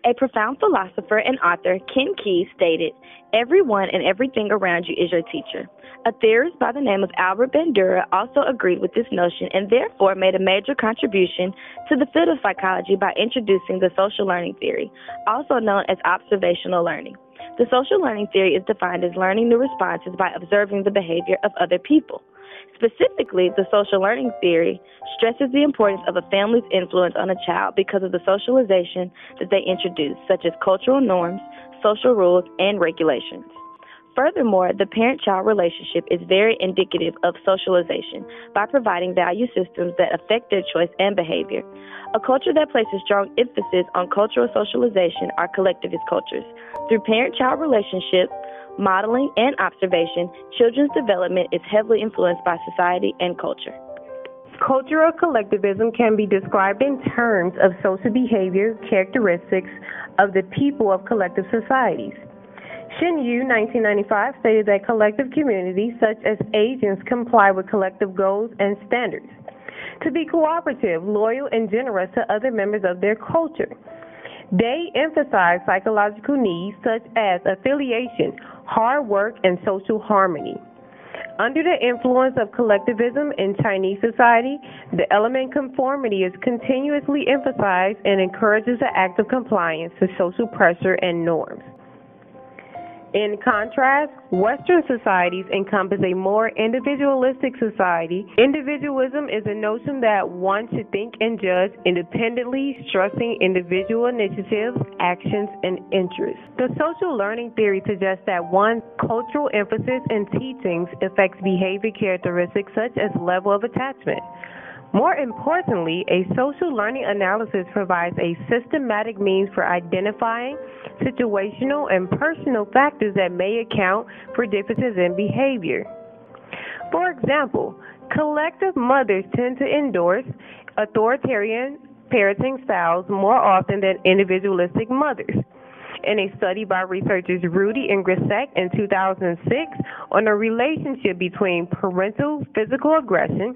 A profound philosopher and author, Ken Keyes, stated, "Everyone and everything around you is your teacher." A theorist by the name of Albert Bandura also agreed with this notion and therefore made a major contribution to the field of psychology by introducing the social learning theory, also known as observational learning. The social learning theory is defined as learning new responses by observing the behavior of other people. Specifically, the social learning theory stresses the importance of a family's influence on a child because of the socialization that they introduce, such as cultural norms, social rules, and regulations. Furthermore, the parent-child relationship is very indicative of socialization by providing value systems that affect their choice and behavior. A culture that places strong emphasis on cultural socialization are collectivist cultures. Through parent-child relationships, modeling, and observation, children's development is heavily influenced by society and culture. Cultural collectivism can be described in terms of social behavior characteristics of the people of collective societies. Shin Yu, 1995, stated that collective communities, such as Asians, comply with collective goals and standards to be cooperative, loyal, and generous to other members of their culture. They emphasize psychological needs such as affiliation, hard work, and social harmony. Under the influence of collectivism in Chinese society, the element conformity is continuously emphasized and encourages the act of compliance to social pressure and norms. In contrast, Western societies encompass a more individualistic society. Individualism is a notion that one should think and judge independently, stressing individual initiatives, actions, and interests. The social learning theory suggests that one's cultural emphasis and teachings affects behavior characteristics such as level of attachment. More importantly, a social learning analysis provides a systematic means for identifying situational and personal factors that may account for differences in behavior. For example, collective mothers tend to endorse authoritarian parenting styles more often than individualistic mothers. In a study by researchers Rudy and Grisek in 2006 on a relationship between parental physical aggression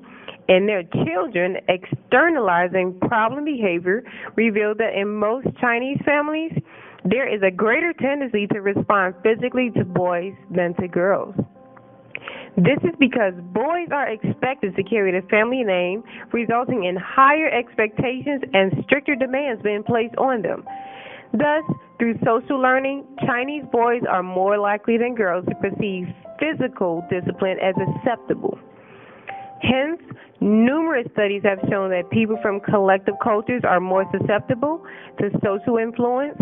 and their children externalizing problem behavior, revealed that in most Chinese families, there is a greater tendency to respond physically to boys than to girls. This is because boys are expected to carry the family name, resulting in higher expectations and stricter demands being placed on them. Thus, through social learning, Chinese boys are more likely than girls to perceive physical discipline as acceptable. Hence, numerous studies have shown that people from collective cultures are more susceptible to social influence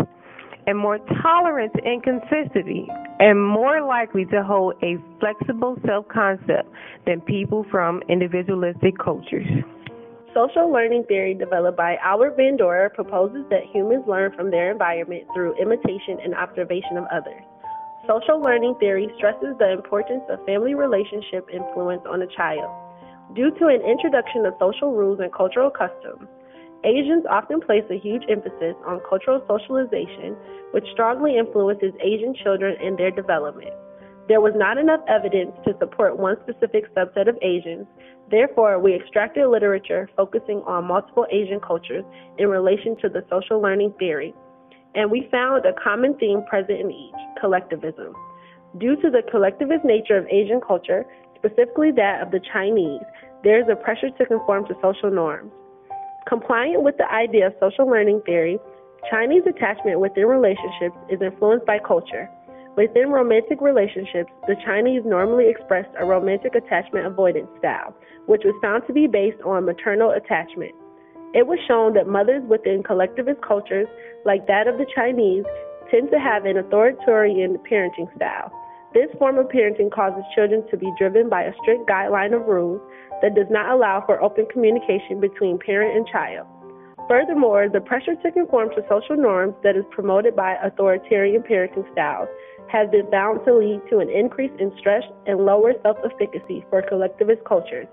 and more tolerant to inconsistency and more likely to hold a flexible self-concept than people from individualistic cultures. Social learning theory developed by Albert Bandura proposes that humans learn from their environment through imitation and observation of others. Social learning theory stresses the importance of family relationship influence on a child. Due to an introduction of social rules and cultural customs, Asians often place a huge emphasis on cultural socialization, which strongly influences Asian children in their development. There was not enough evidence to support one specific subset of Asians. Therefore, we extracted literature focusing on multiple Asian cultures in relation to the social learning theory, and we found a common theme present in each: collectivism. Due to the collectivist nature of Asian culture, specifically that of the Chinese, there is a pressure to conform to social norms. Compliant with the idea of social learning theory, Chinese attachment within relationships is influenced by culture. Within romantic relationships, the Chinese normally expressed a romantic attachment avoidance style, which was found to be based on maternal attachment. It was shown that mothers within collectivist cultures, like that of the Chinese, tend to have an authoritarian parenting style. This form of parenting causes children to be driven by a strict guideline of rules that does not allow for open communication between parent and child. Furthermore, the pressure to conform to social norms that is promoted by authoritarian parenting styles has been found to lead to an increase in stress and lower self-efficacy for collectivist cultures.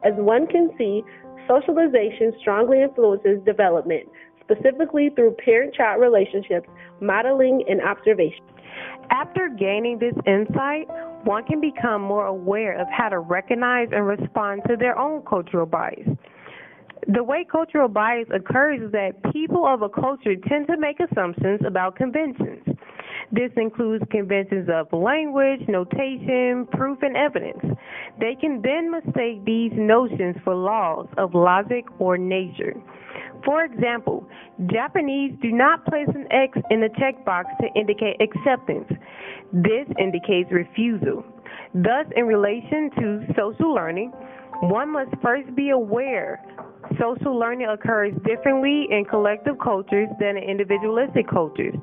As one can see, socialization strongly influences development, specifically through parent-child relationships, modeling, and observation. After gaining this insight, one can become more aware of how to recognize and respond to their own cultural bias. The way cultural bias occurs is that people of a culture tend to make assumptions about conventions. This includes conventions of language, notation, proof, and evidence. They can then mistake these notions for laws of logic or nature. For example, Japanese do not place an X in the checkbox to indicate acceptance. This indicates refusal. Thus, in relation to social learning, one must first be aware social learning occurs differently in collective cultures than in individualistic cultures.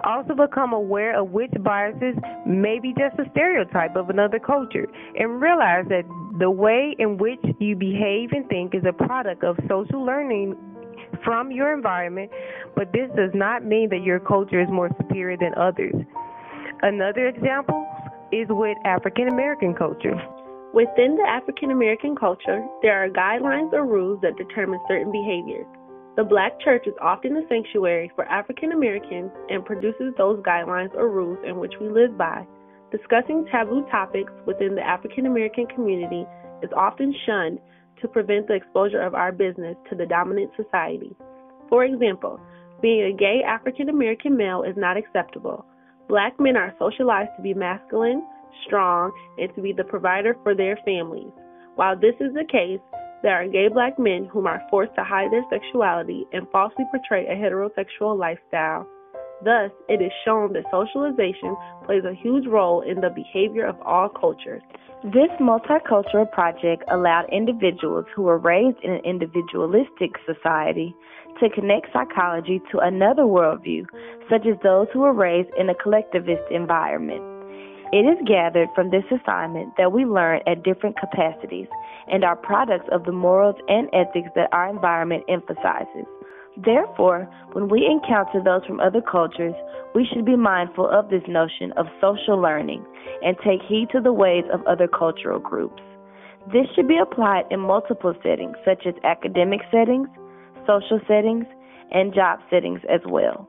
Also become aware of which biases may be just a stereotype of another culture, and realize that the way in which you behave and think is a product of social learning from your environment, but this does not mean that your culture is more superior than others. Another example is with African American culture. Within the African American culture, there are guidelines or rules that determine certain behaviors. The Black church is often a sanctuary for African Americans and produces those guidelines or rules in which we live by. Discussing taboo topics within the African American community is often shunned to prevent the exposure of our business to the dominant society. For example, being a gay African American male is not acceptable. Black men are socialized to be masculine, strong, and to be the provider for their families. While this is the case, there are gay Black men whom are forced to hide their sexuality and falsely portray a heterosexual lifestyle. Thus, it is shown that socialization plays a huge role in the behavior of all cultures. This multicultural project allowed individuals who were raised in an individualistic society to connect psychology to another worldview, such as those who were raised in a collectivist environment. It is gathered from this assignment that we learn at different capacities and are products of the morals and ethics that our environment emphasizes. Therefore, when we encounter those from other cultures, we should be mindful of this notion of social learning and take heed to the ways of other cultural groups. This should be applied in multiple settings, such as academic settings, social settings, and job settings as well.